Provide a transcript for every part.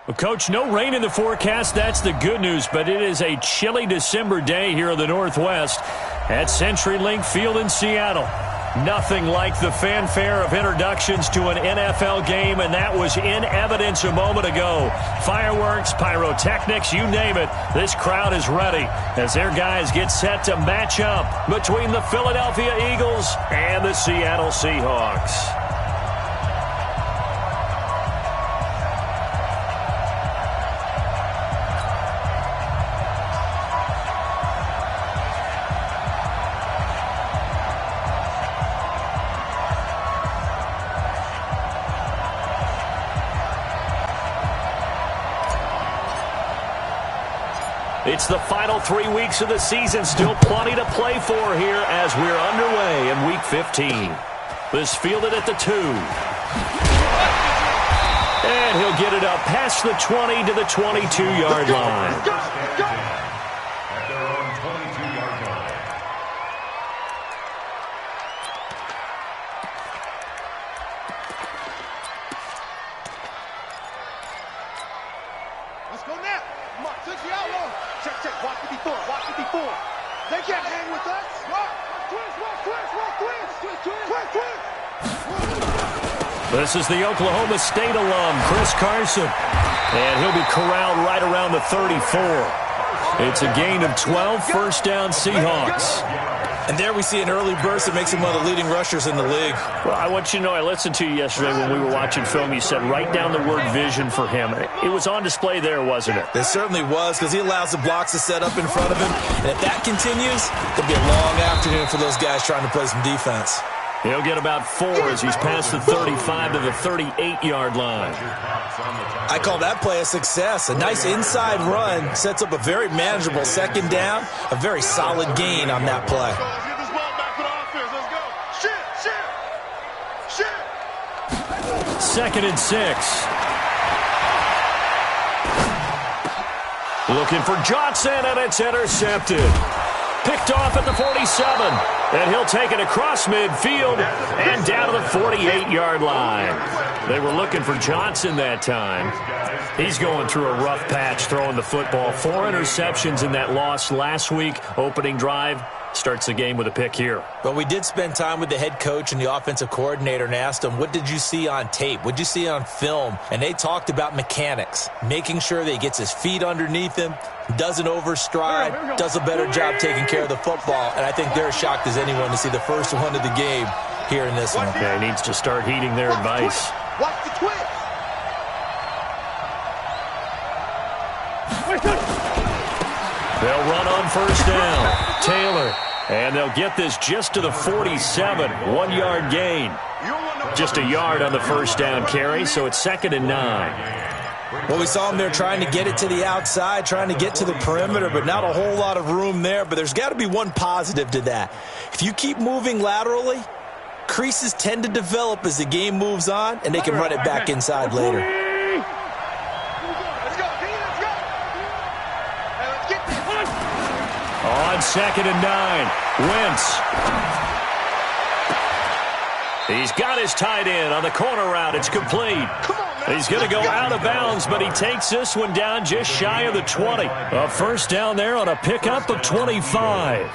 Well, Coach, no rain in the forecast. That's the good news, but it is a chilly December day here in the Northwest at CenturyLink Field in Seattle. Nothing like the fanfare of introductions to an NFL game, and that was in evidence a moment ago. Fireworks, pyrotechnics, you name it. This crowd is ready as their guys get set to match up between the Philadelphia Eagles and the Seattle Seahawks. It's the final 3 weeks of the season. Still plenty to play for here as we're underway in Week 15. This fielded at the 2. And he'll get it up past the 20 to the 22-yard line. At their own 22-yard line. Let's go now. Come on, touch the outlaw. Check, check. Watch 54. Watch 54. They can't hang with us. Twist. This is the Oklahoma State alum, Chris Carson. And he'll be corralled right around the 34. It's a gain of 12, first down Seahawks. And there we see an early burst that makes him one of the leading rushers in the league. Well, I want you to know, I listened to you yesterday when we were watching film. You said write down the word vision for him. It was on display there, wasn't it? It certainly was, because he allows the blocks to set up in front of him. And if that continues, it'll be a long afternoon for those guys trying to play some defense. He'll get about 4 as he's past the 35 to the 38-yard line. I call that play a success. A nice inside run sets up a very manageable second down, a very solid gain on that play. Let's get this ball back for the offense. Let's go. Shit. Second and 6. Looking for Johnson, and it's intercepted. Picked off at the 47, and he'll take it across midfield and down to the 48-yard line. They were looking for Johnson that time. He's going through a rough patch throwing the football. 4 interceptions in that loss last week. Opening drive starts the game with a pick here. But we did spend time with the head coach and the offensive coordinator and asked them, what did you see on tape? What did you see on film? And they talked about mechanics, making sure that he gets his feet underneath him, doesn't overstride, does a better job taking care of the football. And I think they're as shocked as anyone to see the first one of the game here in this one. Yeah, he needs to start heeding their advice. Watch the twist. They'll run on first down. Taylor. And they'll get this just to the 47. 1-yard gain. Just a yard on the first down carry, so it's 2nd and 9. Well, we saw him there trying to get it to the outside, trying to get to the perimeter, but not a whole lot of room there. But there's got to be one positive to that. If you keep moving laterally, creases tend to develop as the game moves on, and they can run it back inside later. Let's go. Let's go. Hey, let's get this. On 2nd and 9, Wentz. He's got his tight end on the corner route. It's complete. He's going to go out of bounds, but he takes this one down just shy of the 20. A first down there on a pickup of 25.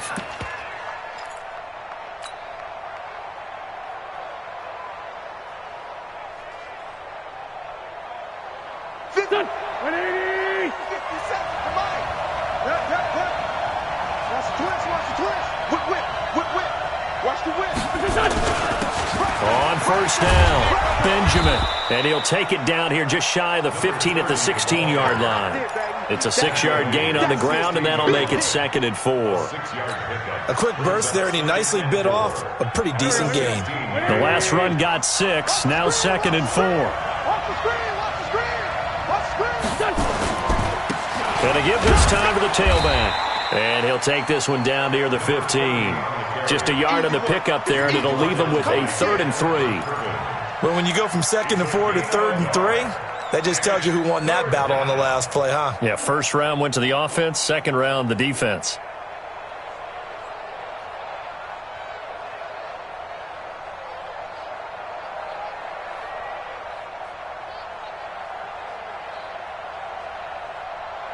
On first down, Benjamin. And he'll take it down here just shy of the 15 at the 16-yard line. It's a 6-yard gain on the ground, and that'll make it 2nd and 4. A quick burst there, and he nicely bit off a pretty decent gain. The last run got 6, now 2nd and 4. Gonna give this time to the tailback. And he'll take this one down near the 15. Just a yard on the pickup there, and it'll leave him with a 3rd and 3. Well, when you go from 2nd and 4 to 3rd and 3, that just tells you who won that battle on the last play, huh? Yeah, first round went to the offense, second round the defense.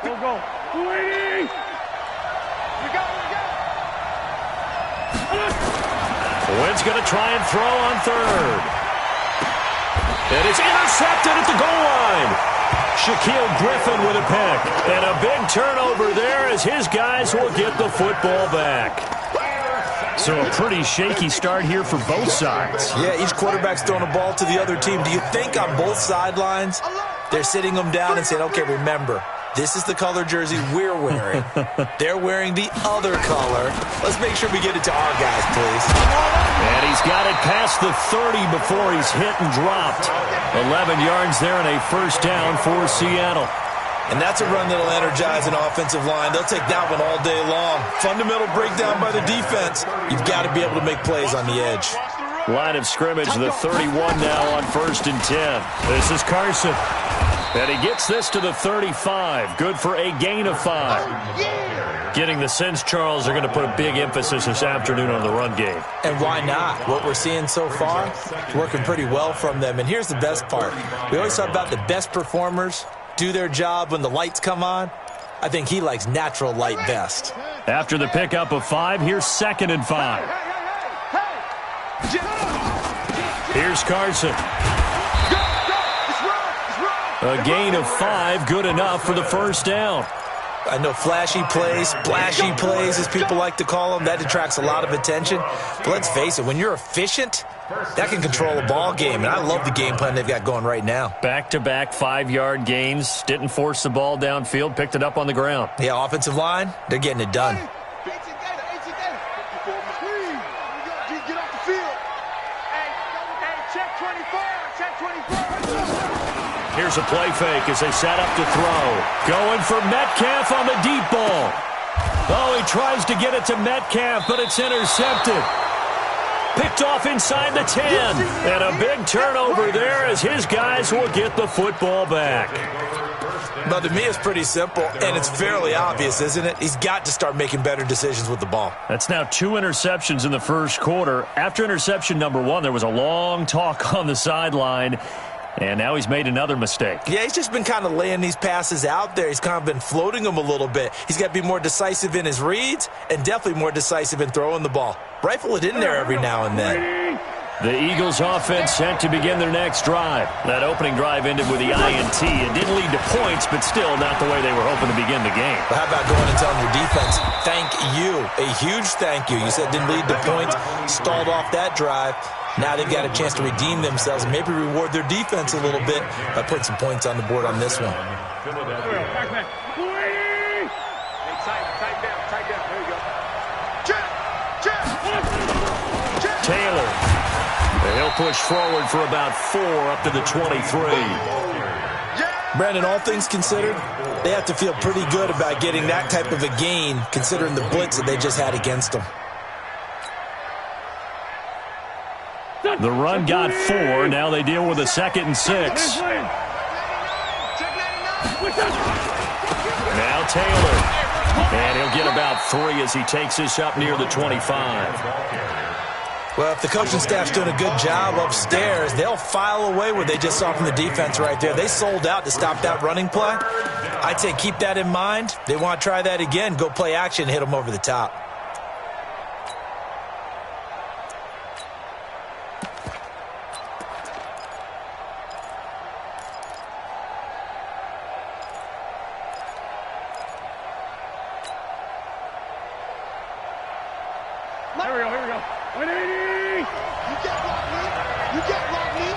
Go. 280. We got it. Wynn's going to try and throw on third. And it's intercepted at the goal line. Shaquille Griffin with a pick. And a big turnover there as his guys will get the football back. So a pretty shaky start here for both sides. Yeah, each quarterback's throwing the ball to the other team. Do you think on both sidelines they're sitting them down and saying, okay, remember, this is the color jersey we're wearing. They're wearing the other color. Let's make sure we get it to our guys, please. And he's got it past the 30 before he's hit and dropped. 11 yards there and a first down for Seattle. And that's a run that'll energize an offensive line. They'll take that one all day long. Fundamental breakdown by the defense. You've got to be able to make plays on the edge. Line of scrimmage, the 31 now on 1st and 10. This is Carson. And he gets this to the 35. Good for a gain of 5. Getting the sense, Charles, they're going to put a big emphasis this afternoon on the run game. And why not? What we're seeing so far is working pretty well from them. And here's the best part. We always talk about the best performers do their job when the lights come on. I think he likes natural light best. After the pickup of 5, here's 2nd and 5. Here's Carson. A gain of 5, good enough for the first down. I know flashy plays, splashy plays, as people like to call them, that attracts a lot of attention. But let's face it, when you're efficient, that can control a ball game. And I love the game plan they've got going right now. Back-to-back 5-yard gains. Didn't force the ball downfield. Picked it up on the ground. Yeah, offensive line, they're getting it done. Get off the field. Hey, check 24. Check 24. Here's a play fake as they set up to throw. Going for Metcalf on the deep ball. Oh, he tries to get it to Metcalf, but it's intercepted. Picked off inside the 10. And a big turnover there as his guys will get the football back. But to me, it's pretty simple, and it's fairly obvious, isn't it? He's got to start making better decisions with the ball. That's now 2 interceptions in the first quarter. After interception number 1, there was a long talk on the sideline. And now he's made another mistake. Yeah, he's just been kind of laying these passes out there. He's kind of been floating them a little bit. He's got to be more decisive in his reads and definitely more decisive in throwing the ball. Rifle it in there every now and then. The Eagles offense set to begin their next drive. That opening drive ended with the INT. It didn't lead to points, but still not the way they were hoping to begin the game. But how about going and telling your defense, thank you, a huge thank you. You said it didn't lead to points, stalled off that drive. Now they've got a chance to redeem themselves and maybe reward their defense a little bit by putting some points on the board on this one. Tight down. There you go. Check. Taylor. And he'll push forward for about 4 up to the 23. Brandon, all things considered, they have to feel pretty good about getting that type of a gain considering the blitz that they just had against them. The run got 4. Now they deal with a 2nd and 6. Now Taylor. And he'll get about 3 as he takes this up near the 25. Well, if the coaching staff's doing a good job upstairs, they'll file away what they just saw from the defense right there. They sold out to stop that running play. I'd say keep that in mind. They want to try that again. Go play action, hit them over the top. Here we go. 180. You get block me.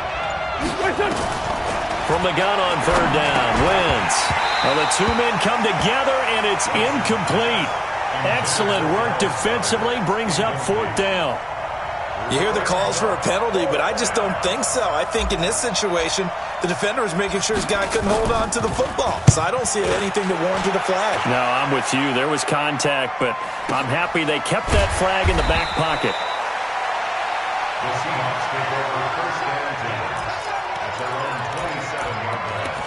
From the gun on 3rd down, Wentz. Well, the 2 men come together, and it's incomplete. Excellent work defensively, brings up 4th down. You hear the calls for a penalty, but I just don't think so. I think in this situation, the defender was making sure his guy couldn't hold on to the football. So I don't see anything that warranted a flag. No, I'm with you. There was contact, but I'm happy they kept that flag in the back pocket. The Seahawks take over 1st and 10 at their own 27-yard line.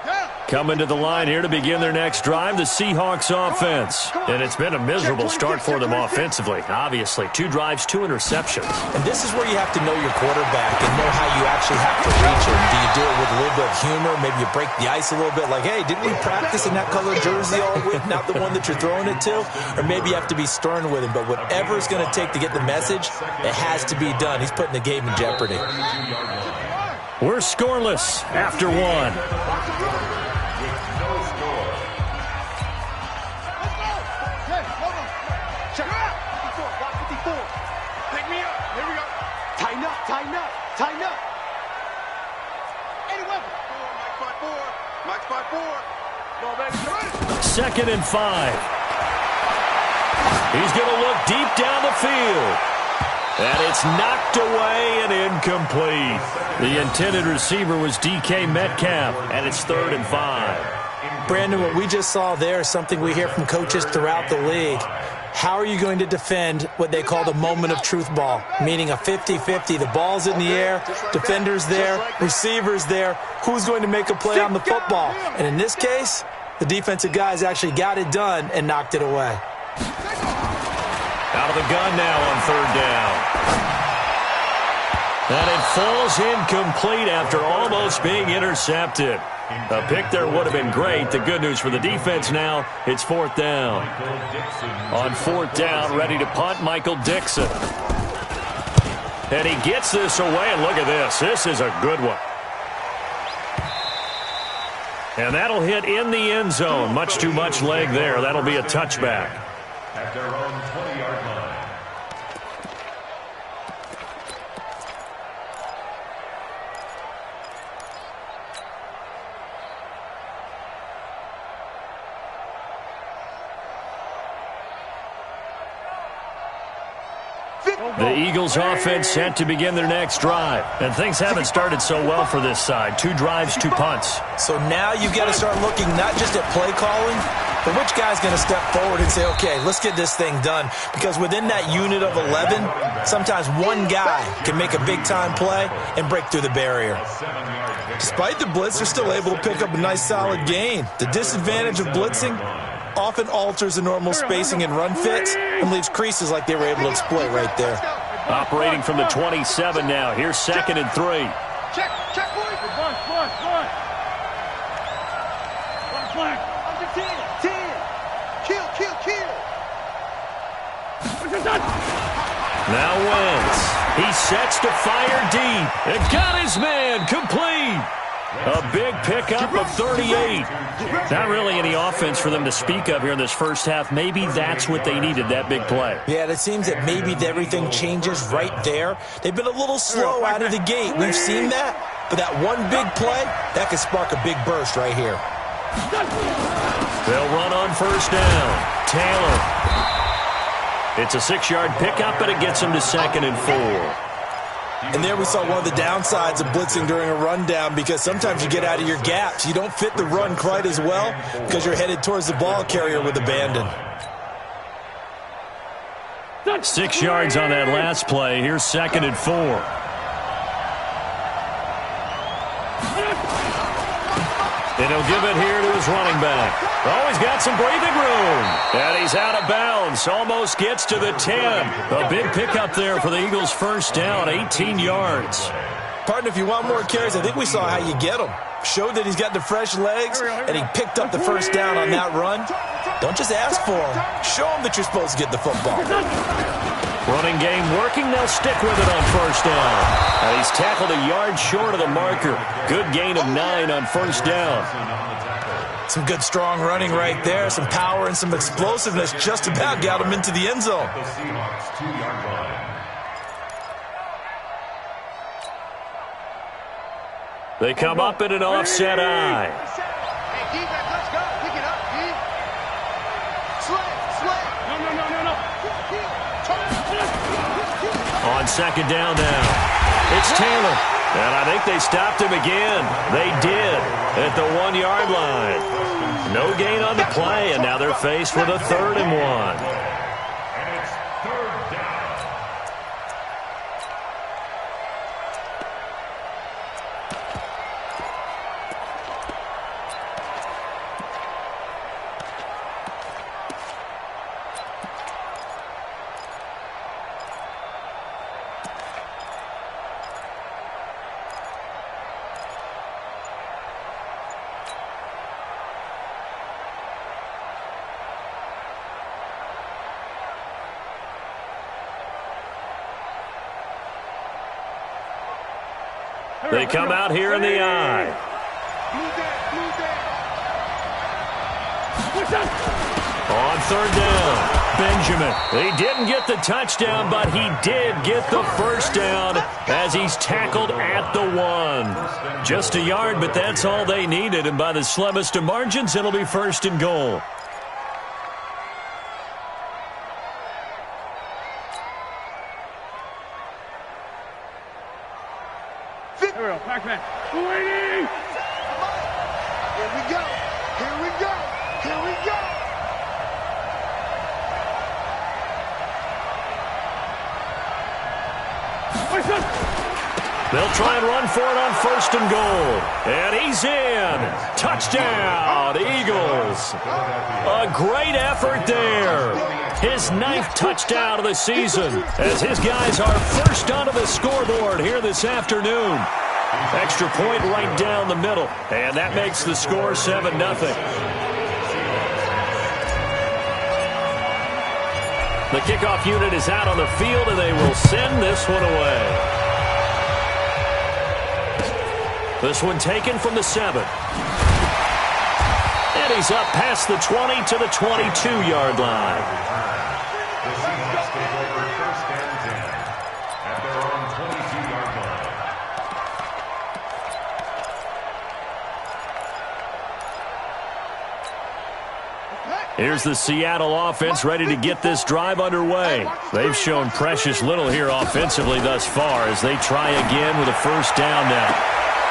Yeah. Coming to the line here to begin their next drive, the Seahawks offense. And it's been a miserable start for them offensively, obviously. 2 drives, 2 interceptions. And this is where you have to know your quarterback and know how you actually have to reach him. Do you do it with a little bit of humor? Maybe you break the ice a little bit, like, hey, didn't we practice in that color jersey all week, not the one that you're throwing it to? Or maybe you have to be stern with him. But whatever it's going to take to get the message, it has to be done. He's putting the game in jeopardy. We're scoreless after 1. Tighten up. Eddie Weber. Mike's by 4. Come on, baby. 2nd and 5. He's going to look deep down the field. And it's knocked away and incomplete. The intended receiver was DK Metcalf, and it's 3rd and 5. Brandon, what we just saw there is something we hear from coaches throughout the league. How are you going to defend what they call the moment of truth ball, meaning a 50-50? The ball's in the air, defender's there, receiver's there. Who's going to make a play on the football? And in this case, the defensive guys actually got it done and knocked it away. Out of the gun now on 3rd down. And it falls incomplete after almost being intercepted. A pick there would have been great. The good news for the defense now, it's 4th down. On 4th down, ready to punt, Michael Dixon. And he gets this away, and look at this. This is a good one. And that'll hit in the end zone. Much too much leg there. That'll be a touchback. At their own 20-yard line. The Eagles offense set to begin their next drive. And things haven't started so well for this side. 2 drives, 2 punts. So now you've got to start looking not just at play calling, but which guy's going to step forward and say, okay, let's get this thing done. Because within that unit of 11, sometimes one guy can make a big-time play and break through the barrier. Despite the blitz, they're still able to pick up a nice, solid gain. The disadvantage of blitzing often alters the normal spacing and run fits and leaves creases like they were able to exploit right there. Operating from the 27 now. Here's 2nd and 3. Check, boys. One. Flag. Under 10. Kill. Now Wentz. He sets to fire deep. And got his man complete. A big pickup of 38. Not really any offense for them to speak of here in this first half. Maybe that's what they needed, that big play. Yeah, it seems that maybe everything changes right there. They've been a little slow out of the gate. We've seen that. But that one big play, that could spark a big burst right here. They'll run on 1st down. Taylor. It's a 6-yard pickup, but it gets him to 2nd and 4. And there we saw one of the downsides of blitzing during a rundown, because sometimes you get out of your gaps. You don't fit the run quite as well because you're headed towards the ball carrier with abandon. 6 yards on that last play. Here's 2nd and 4. And he'll give it here to his running back. Oh, he's got some breathing room. And he's out of bounds. Almost gets to the 10. A big pickup there for the Eagles' 1st down, 18 yards. Partner, if you want more carries, I think we saw how you get them. Showed that he's got the fresh legs, and he picked up the 1st down on that run. Don't just ask for him. Show him that you're supposed to get the football. Running game working. They'll stick with it on 1st down. And he's tackled a yard short of the marker. Good gain of 9 on 1st down. Some good, strong running right there. Some power and some explosiveness just about got him into the end zone. The Seahawks 2-yard line. They come up in an offset eye. Hey, D-back, let's go. Pick it up, D. Slay. No. On 2nd down now. It's Taylor. And I think they stopped him again. They did at the 1-yard line. No gain on the play, and now they're faced with a 3rd and 1. And it's 3rd down. They come out here in the I. On third down, Benjamin. He didn't get the touchdown, but he did get the first down as he's tackled at the 1. Just a yard, but that's all they needed, and by the slimmest of margins, it'll be first and goal. Pac-Man. Here we go. Here we go. Here we go. They'll try and run for it on first and goal. And he's in. Touchdown, Eagles. A great effort there. His 9th touchdown of the season as his guys are first onto the scoreboard here this afternoon. Extra point right down the middle. And that makes the score 7-0. The kickoff unit is out on the field, and they will send this one away. This one taken from the 7. And he's up past the 20 to the 22-yard line. The Seahawks take over first and 10 at their own 22-yard line. Here's the Seattle offense ready to get this drive underway. They've shown precious little here offensively thus far as they try again with a first down now.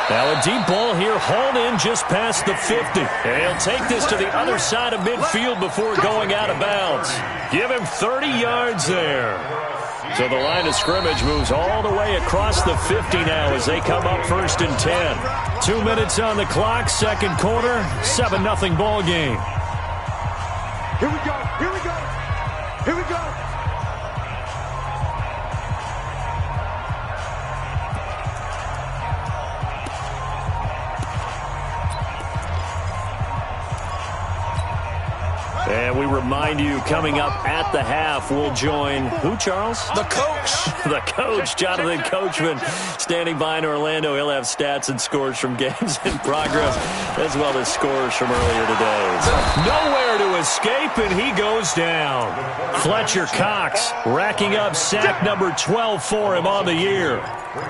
Now a deep ball here hauled in just past the 50. And he'll take this to the other side of midfield before going out of bounds. Give him 30 yards there. So the line of scrimmage moves all the way across the 50 now as they come up first and 10. 2 minutes on the clock, second quarter, 7-0 ball game. Here we go. Here we go. Here we go. And we remind you, coming up at the half, we'll join who, Charles? The coach. The coach, Jonathan Coachman, standing by in Orlando. He'll have stats and scores from games in progress, as well as scores from earlier today. Nowhere to escape, and he goes down. Fletcher Cox racking up sack number 12 for him on the year.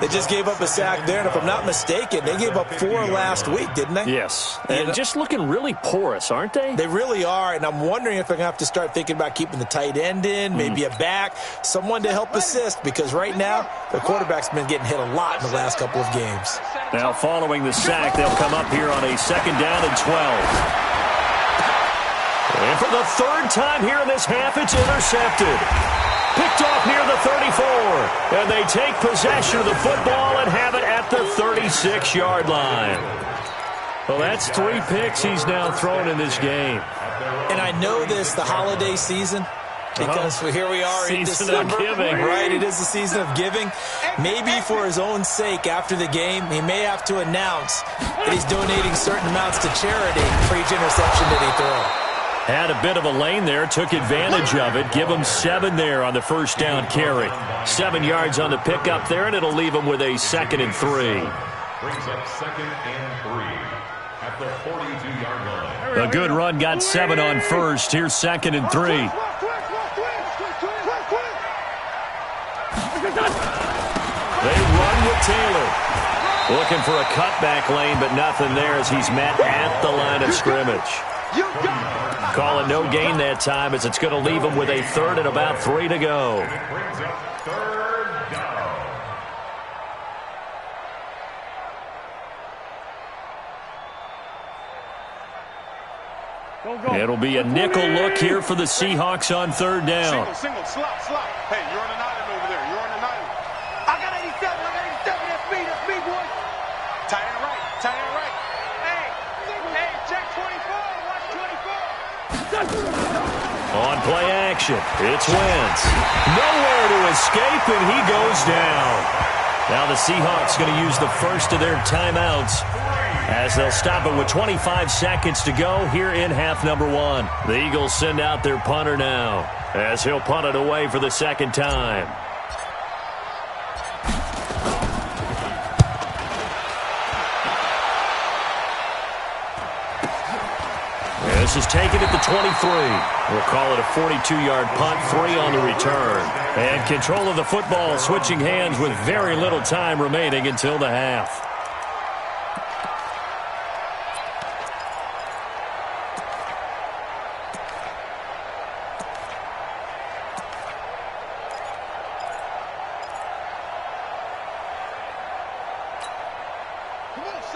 They just gave up a sack there, and if I'm not mistaken, they gave up 4 last week, didn't they? Yes. And just looking really porous, aren't they? They really are, and I'm wondering if they're going to have to start thinking about keeping the tight end in, maybe a back, someone to help assist, because right now, the quarterback's been getting hit a lot in the last couple of games. Now, following the sack, they'll come up here on a second down and 12. And for the third time here in this half, it's intercepted. Picked off near the 34. And they take possession of the football and have it at the 36-yard line. Well, that's 3 picks he's now thrown in this game. And I know this, the holiday season, because here we are in December. Season of giving. Right, it is the season of giving. Maybe for his own sake, after the game, he may have to announce that he's donating certain amounts to charity for each interception that he throws. Had a bit of a lane there, took advantage of it. Give him 7 there on the first down carry. 7 yards on the pickup there, and it'll leave him with a 2nd and 3. Brings up 2nd and 3 at the 42-yard line. A good run, got 7 on first. Here's 2nd and 3. They run with Taylor. Looking for a cutback lane, but nothing there as he's met at the line of scrimmage. Calling no gain that time as it's going to leave him with a 3rd and about 3 to go. Brings up 3rd down. It'll be a nickel look here for the Seahawks on 3rd down. Single, slot. Hey, you're on an island over there. You're on an island. I got 87. That's me, boy. Tight end right. Hey, check 24. Watch 24. On play action, it's Wentz. Nowhere to escape, and he goes down. Now the Seahawks going to use the first of their timeouts as they'll stop it with 25 seconds to go here in half number 1. The Eagles send out their punter now as he'll punt it away for the 2nd time. This is taken at the 23. We'll call it a 42-yard punt, 3 on the return. And control of the football switching hands with very little time remaining until the half.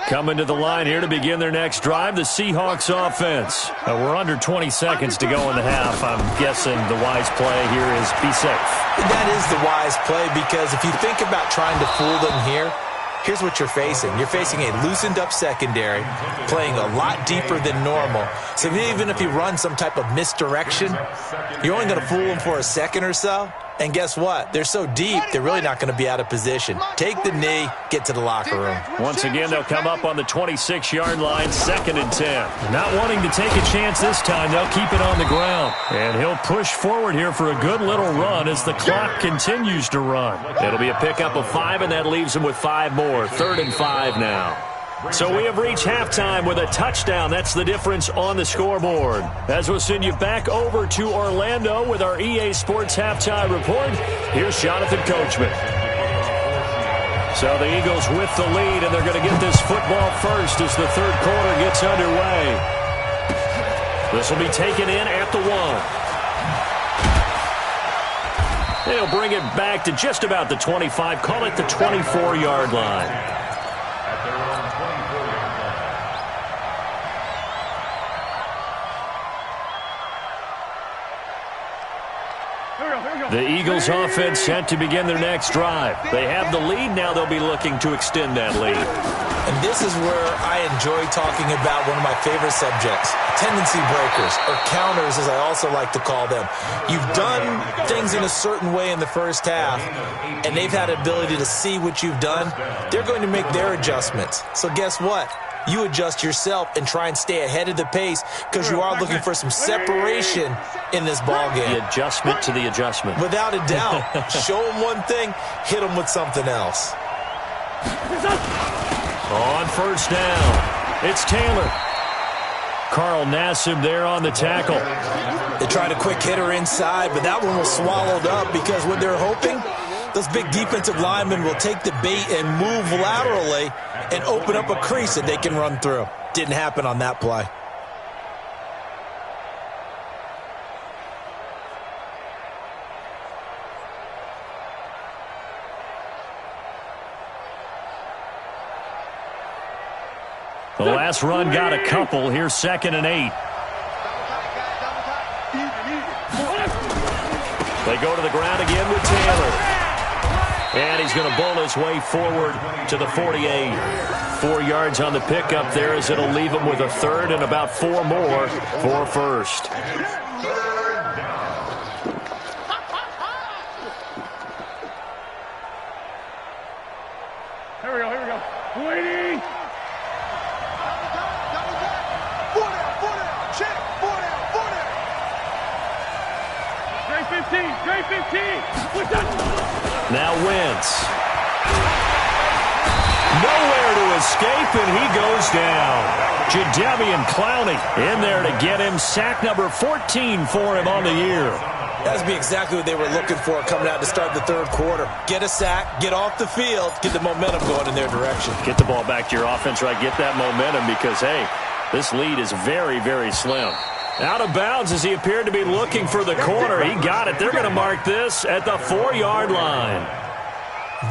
Coming to the line here to begin their next drive, the Seahawks offense. We're under 20 seconds to go in the half. I'm guessing the wise play here is be safe. That is the wise play, because if you think about trying to fool them here, here's what you're facing. You're facing a loosened-up secondary, playing a lot deeper than normal. So even if you run some type of misdirection, you're only going to fool them for a second or so. And guess what? They're so deep, they're really not going to be out of position. Take the knee, get to the locker room. Once again, they'll come up on the 26-yard line, 2nd and 10. Not wanting to take a chance this time, they'll keep it on the ground. And he'll push forward here for a good little run as the clock continues to run. It'll be a pickup of 5, and that leaves them with 5 more. 3rd and 5 now. So we have reached halftime with a touchdown. That's the difference on the scoreboard. As we'll send you back over to Orlando with our EA Sports Halftime Report, here's Jonathan Coachman. So the Eagles with the lead, and they're going to get this football first as the third quarter gets underway. This will be taken in at the 1. They'll bring it back to just about the 25, call it the 24-yard line. The Eagles offense set to begin their next drive. They have the lead. Now they'll be looking to extend that lead. And this is where I enjoy talking about one of my favorite subjects, tendency breakers, or counters as I also like to call them. You've done things in a certain way in the first half, and they've had ability to see what you've done. They're going to make their adjustments. So guess what? You adjust yourself and try and stay ahead of the pace, because you are looking for some separation in this ball game. The adjustment to the adjustment. Without a doubt. Show them one thing, hit them with something else. On first down, it's Taylor. Carl Nassib there on the tackle. They tried a quick hitter inside, but that one was swallowed up, because what they're hoping, those big defensive linemen will take the bait and move laterally and open up a crease that they can run through. Didn't happen on that play. The last run got a couple. Here's 2nd and 8. They go to the ground again with Taylor. And he's going to bowl his way forward to the 48. 4 yards on the pickup there, as it'll leave him with a 3rd and about 4 more for first. Here we go. Waiting. 4 down. Check. 4 down. Straight 15. Now Wentz. Nowhere to escape, and he goes down. Jadeveon Clowney in there to get him. Sack number 14 for him on the year. That would be exactly what they were looking for coming out to start the third quarter. Get a sack, get off the field, get the momentum going in their direction. Get the ball back to your offense, right? Get that momentum, because, hey, this lead is very, very slim. Out of bounds as he appeared to be looking for the corner. He got it. They're going to mark this at the 4-yard line.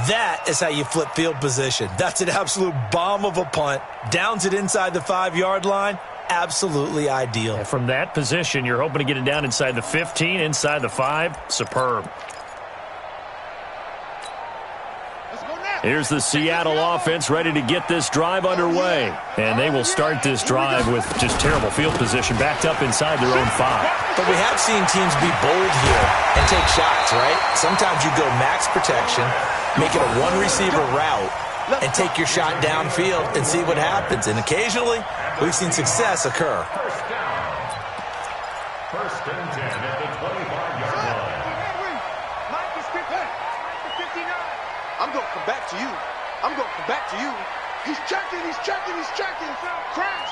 That is how you flip field position. That's an absolute bomb of a punt. Downs it inside the 5-yard line. Absolutely ideal. And from that position, you're hoping to get it down inside the 15, inside the 5. Superb. Here's the Seattle offense ready to get this drive underway. And they will start this drive with just terrible field position, backed up inside their own 5. But we have seen teams be bold here and take shots, right? Sometimes you go max protection, make it a one-receiver route, and take your shot downfield and see what happens. And occasionally, we've seen success occur. First and 10 at the 25-yard line. I'm going to come back to you. He's checking. Crash.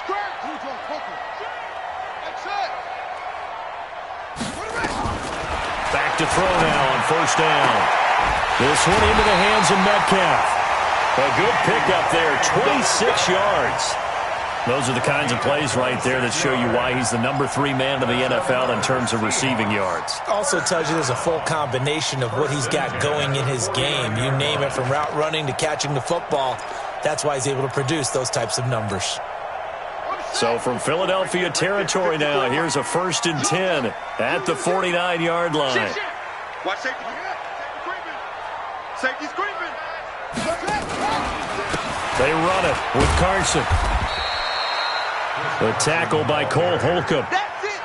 That's Back to throw now on first down. This one into the hands of Metcalf. A good pickup there, 26 yards. Those are the kinds of plays right there that show you why he's the number 3 man in the NFL in terms of receiving yards. Also tells you there's a full combination of what he's got going in his game. You name it, from route running to catching the football. That's why he's able to produce those types of numbers. So from Philadelphia territory now, here's a 1st and 10 at the 49-yard line. Watch safety. Safety's creeping. They run it with Carson. The tackle by Cole Holcomb.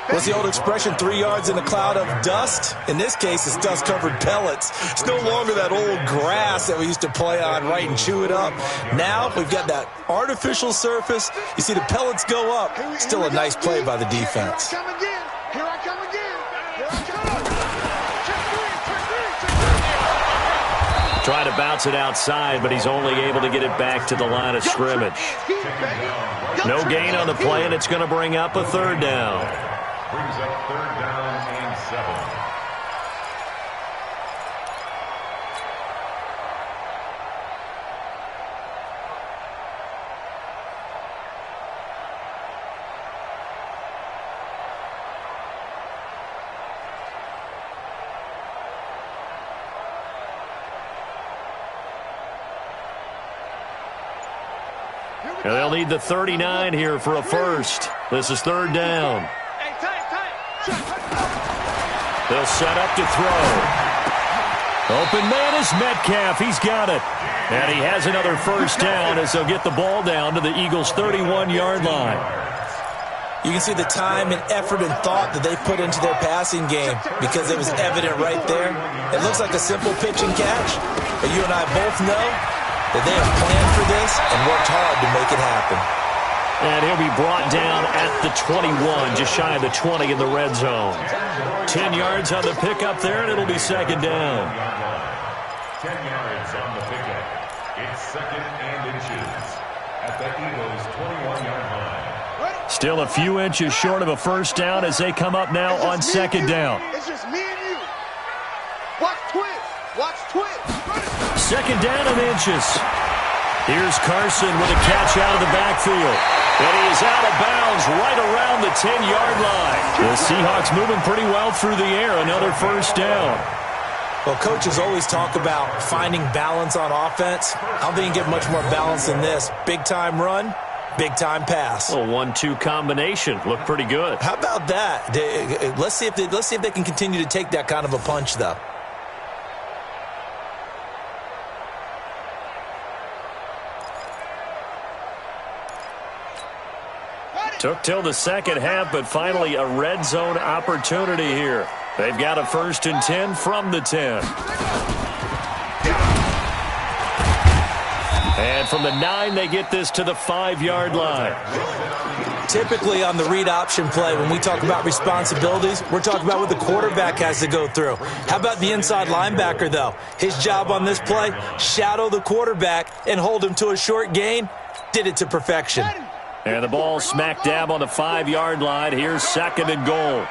What's the old expression, 3 yards in a cloud of dust? In this case, it's dust-covered pellets. It's no longer that old grass that we used to play on, right, and chew it up. Now we've got that artificial surface. You see the pellets go up. Still a nice play by the defense. Here I come again. Trying to bounce it outside, but he's only able to get it back to the line of scrimmage. No gain on the play, and it's going to bring up a 3rd down. Brings up 3rd down and 7. And they'll need the 39 here for a first. This is 3rd down. They'll set up to throw. Open man is Metcalf. He's got it. And he has another first down as they'll get the ball down to the Eagles' 31-yard line. You can see the time and effort and thought that they put into their passing game because it was evident right there. It looks like a simple pitch and catch, but you and I both know that they have planned for this and worked hard to make it happen. And he'll be brought down at the 21, just shy of the 20 in the red zone. 10 yards on the pickup there, and it'll be 2nd down. 10 yards on the pickup. It's 2nd and inches at the Eagles' 21-yard line. Still a few inches short of a first down as they come up now on 2nd down. It's just me and you. Watch twist. Watch twist. 2nd down and inches. Here's Carson with a catch out of the backfield. And he is out of bounds right around the 10-yard line. The Seahawks moving pretty well through the air. Another first down. Well, coaches always talk about finding balance on offense. I don't think you can get much more balance than this. Big-time run, big-time pass. A 1-2 combination. Looked pretty good. How about that? Let's see if they can continue to take that kind of a punch, though. Took till the second half, but finally a red zone opportunity here. They've got a 1st and 10 from the 10. And from the 9, they get this to the 5-yard line. Typically on the read option play, when we talk about responsibilities, we're talking about what the quarterback has to go through. How about the inside linebacker, though? His job on this play, shadow the quarterback and hold him to a short gain. Did it to perfection. And the ball smack dab on the 5-yard line. Here's 2nd and goal.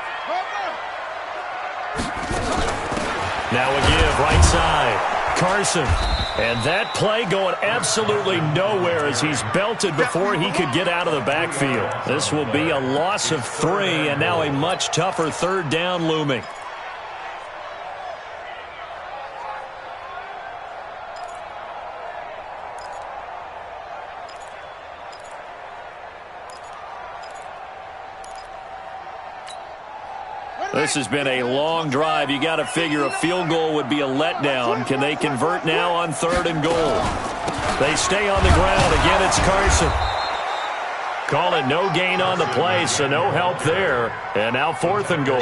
Now a give right side. Carson. And that play going absolutely nowhere as he's belted before he could get out of the backfield. This will be a loss of 3, and now a much tougher 3rd down looming. This has been a long drive. You got to figure a field goal would be a letdown. Can they convert now on 3rd and goal? They stay on the ground. Again, it's Carson. Call it no gain on the play, so no help there. And now 4th and goal.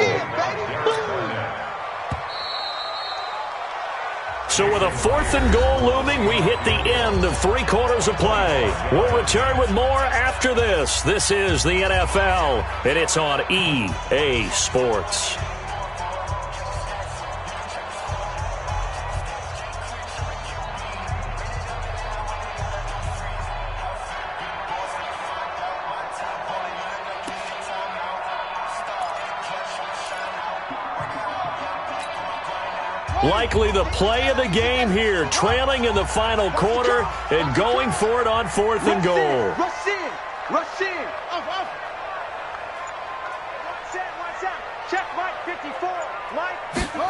So with a 4th and goal looming, we hit the end of 3 quarters of play. We'll return with more after this. This is the NFL, and it's on EA Sports. Likely the play of the game here, trailing in the final quarter and going for it on 4th and goal. Rush in. Rush in. Off. Watch out. Check Mike 54. Mike 54.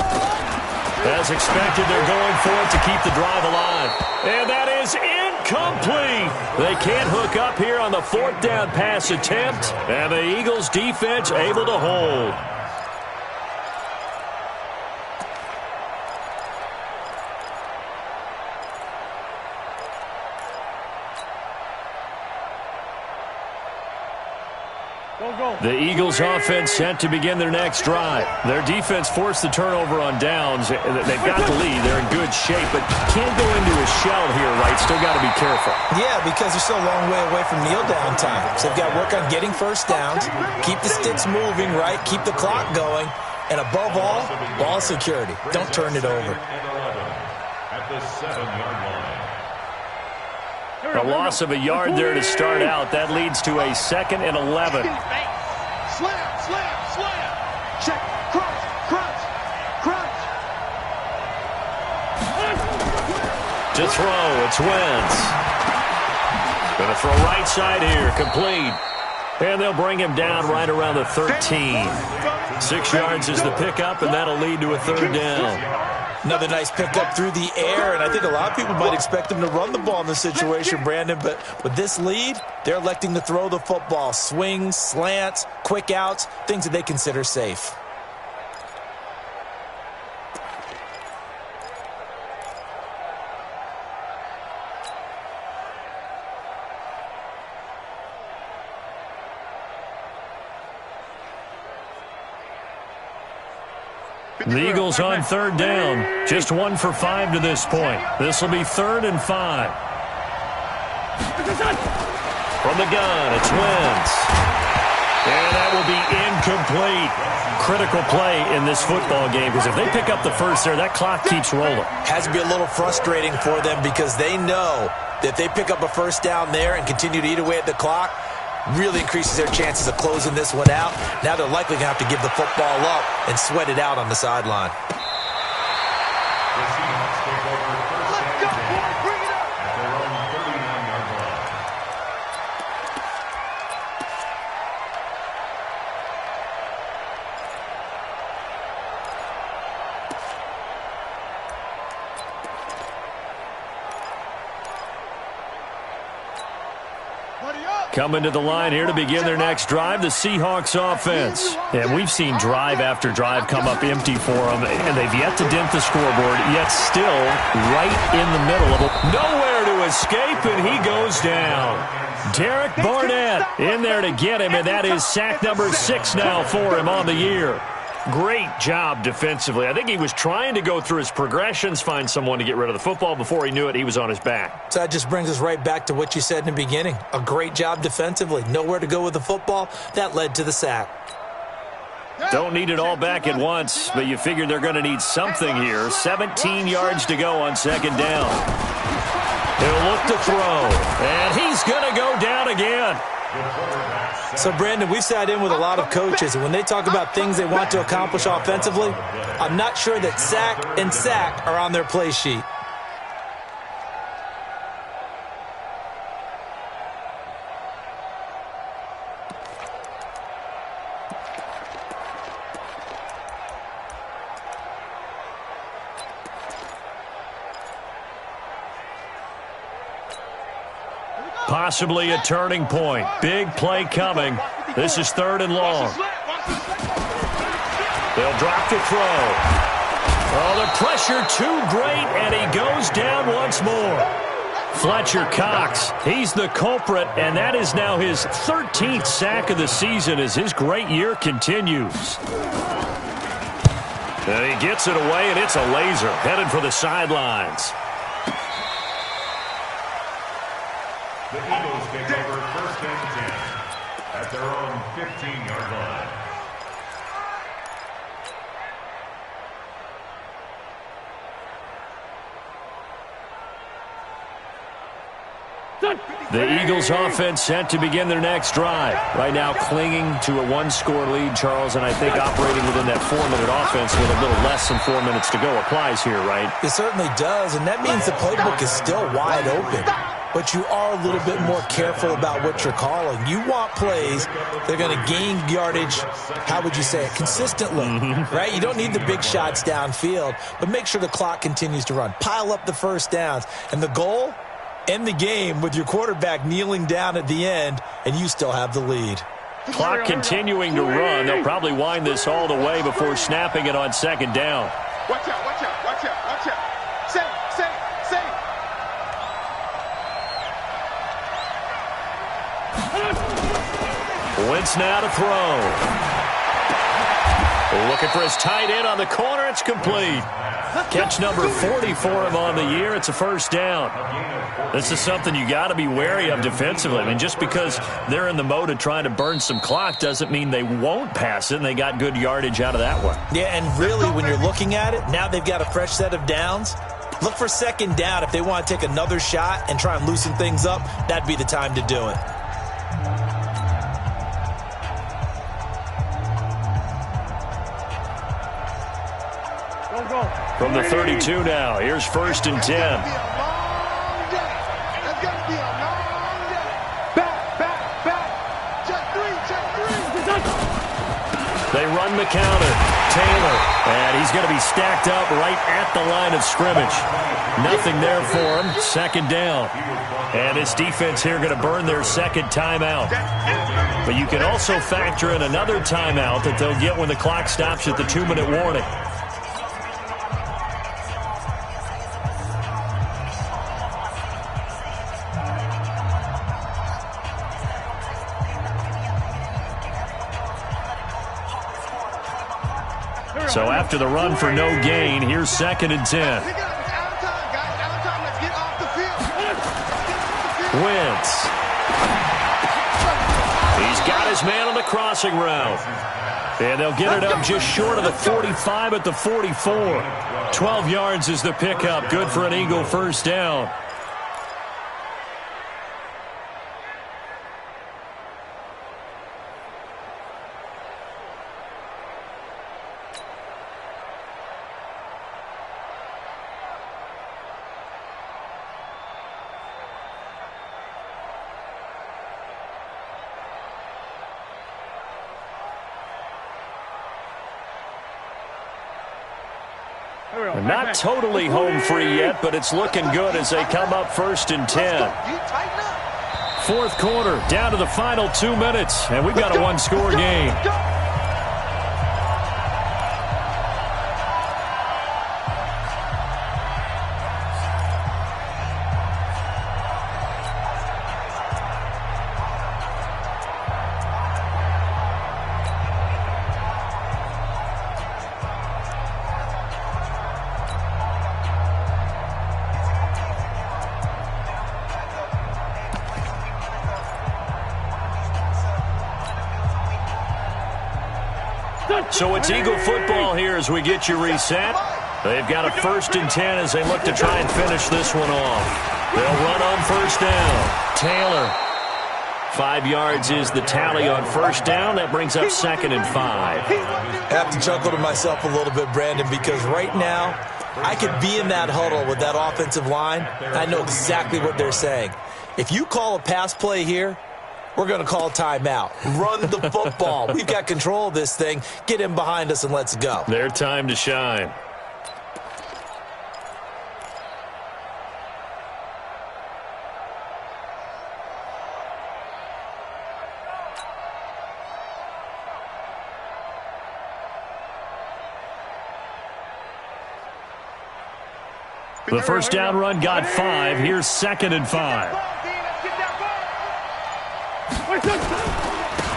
As expected, they're going for it to keep the drive alive. And that is incomplete. They can't hook up here on the 4th down pass attempt. And the Eagles defense able to hold. The Eagles offense set to begin their next drive. Their defense forced the turnover on downs. They've got the lead. They're in good shape, but can't go into a shell here, right? Still got to be careful. Yeah, because they're still a long way away from kneel down time. So they've got to work on getting first downs, keep the sticks moving, right? Keep the clock going. And above all, ball security. Don't turn it over. At the 7-yard line. A loss of a yard there to start out. That leads to a 2nd and 11. Slam. Check. Crunch. To throw, it's Wentz. Going to throw right side here, complete. And they'll bring him down right around the 13. 6 yards is the pickup, and that'll lead to a 3rd down. Another nice pickup through the air, and I think a lot of people might expect them to run the ball in this situation, Brandon, but with this lead, they're electing to throw the football. Swings, slants, quick outs, things that they consider safe. The Eagles on 3rd down. Just 1 for 5 to this point. This will be 3rd and 5. From the gun, it's Wentz. And that will be incomplete. Critical play in this football game, because if they pick up the first there, that clock keeps rolling. Has to be a little frustrating for them because they know that if they pick up a first down there and continue to eat away at the clock, really increases their chances of closing this one out. Now they're likely going to have to give the football up and sweat it out on the sideline. The Seahawks take over 1st and 10 at their own 39-yard line. Coming to the line here to begin their next drive, the Seahawks offense. And we've seen drive after drive come up empty for them, and they've yet to dent the scoreboard, yet still right in the middle of it. Nowhere to escape, and he goes down. Derek Barnett in there to get him, and that is sack number 6 now for him on the year. Great job defensively. I think he was trying to go through his progressions, find someone to get rid of the football. Before he knew it, he was on his back. So that just brings us right back to what you said in the beginning. A great job defensively. Nowhere to go with the football. That led to the sack. Don't need it all back at once, but you figure they're going to need something here. 17 yards to go on 2nd down. He'll look to throw, and he's going to go down again. So, Brandon, we've sat in with a lot of coaches, and when they talk about things they want to accomplish offensively, I'm not sure that sack and sack are on their play sheet. Possibly a turning point. Big play coming. This is 3rd and long. They'll drop to throw. Oh, the pressure too great, and he goes down once more. Fletcher Cox, he's the culprit, and that is now his 13th sack of the season as his great year continues. And he gets it away, and it's a laser headed for the sidelines. The Eagles take over 1st and 10 at their own 15-yard line. The Eagles offense set to begin their next drive. Right now clinging to a one-score lead, Charles, and I think operating within that 4-minute offense with a little less than 4 minutes to go applies here, right? It certainly does, and that means the playbook is still wide open. But you are a little bit more careful about what you're calling. You want plays that are going to gain yardage, how would you say it, consistently, right? You don't need the big shots downfield, but make sure the clock continues to run. Pile up the first downs. And the goal? End the game with your quarterback kneeling down at the end, and you still have the lead. Clock continuing to run. They'll probably wind this all the way before snapping it on second down. Watch out, watch out, watch out, watch out. Save. Wentz now to throw. Looking for his tight end on the corner. It's complete. Catch number 40 for him on the year. It's a first down. This is something you got to be wary of defensively. I mean, just because they're in the mode of trying to burn some clock doesn't mean they won't pass it, and they got good yardage out of that one. Yeah, and really, when you're looking at it, now they've got a fresh set of downs. Look for second down. If they want to take another shot and try and loosen things up, that'd be the time to do it. From the 32 now, here's 1st and 10. That's going to be a long day. Back. Check three. They run the counter. Taylor, and he's going to be stacked up right at the line of scrimmage. Nothing there for him. Second down. And his defense here going to burn their second timeout. But you can also factor in another timeout that they'll get when the clock stops at the 2-minute warning. So after the run for no gain, here's 2nd and 10. Wentz. He's got his man on the crossing route. And they'll get it up just short of the 45 at the 44. 12 yards is the pickup. Good for an Eagle first down. Not totally home free yet, but it's looking good as they come up 1st and 10. Fourth quarter, down to the final 2 minutes, and we've got a one-score game. So it's Eagle football here as we get you reset. They've got a 1st and 10 as they look to try and finish this one off. They'll run on first down. Taylor. 5 yards is the tally on first down. That brings up 2nd and 5. I have to chuckle to myself a little bit, Brandon, because right now I could be in that huddle with that offensive line. I know exactly what they're saying. If you call a pass play here, we're going to call timeout. Run the football. We've got control of this thing. Get in behind us and let's go. Their time to shine. The first down run got 5. Here's 2nd and 5.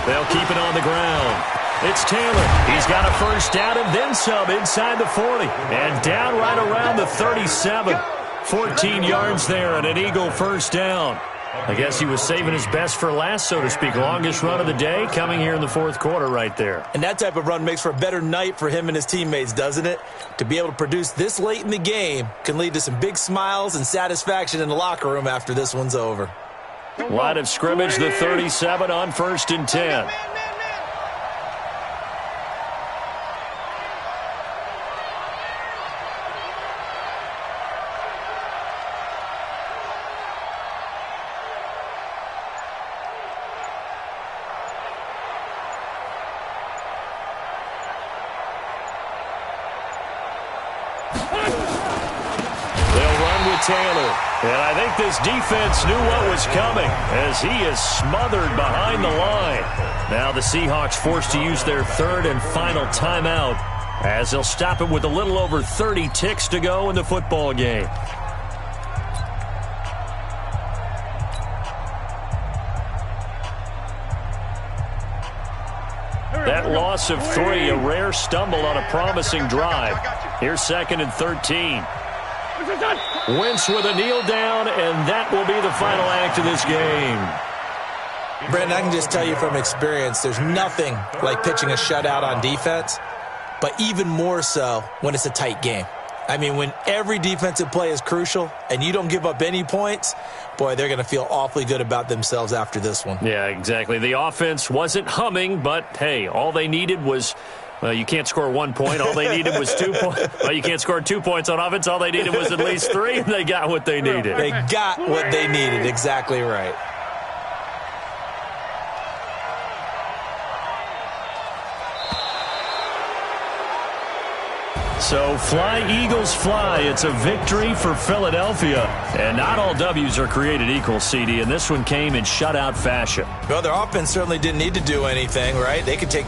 They'll keep it on the ground. It's Taylor. He's got a first down and then some inside the 40. And down right around the 37. 14 yards there and an Eagle first down. I guess he was saving his best for last, so to speak. Longest run of the day coming here in the fourth quarter right there. And that type of run makes for a better night for him and his teammates, doesn't it? To be able to produce this late in the game can lead to some big smiles and satisfaction in the locker room after this one's over. Line of scrimmage, the 37 on 1st and 10. Taylor. And I think this defense knew what was coming as he is smothered behind the line. Now the Seahawks forced to use their 3rd and final timeout as they'll stop it with a little over 30 ticks to go in the football game. That loss of 3, a rare stumble on a promising drive. Here's 2nd and 13. Wentz with a kneel down, and that will be the final act of this game. Brandon, I can just tell you from experience, there's nothing like pitching a shutout on defense, but even more so when it's a tight game. I mean, when every defensive play is crucial and you don't give up any points, boy, they're going to feel awfully good about themselves after this one. Yeah, exactly. The offense wasn't humming, but, hey, all they needed was... Well, you can't score 1 point. All they needed was 2 points. Well, you can't score 2 points on offense. All they needed was at least 3, and they got what they needed. They got what they needed. Exactly right. So fly, Eagles, fly. It's a victory for Philadelphia. And not all W's are created equal, CD, and this one came in shutout fashion. Well, their offense certainly didn't need to do anything, right? They could take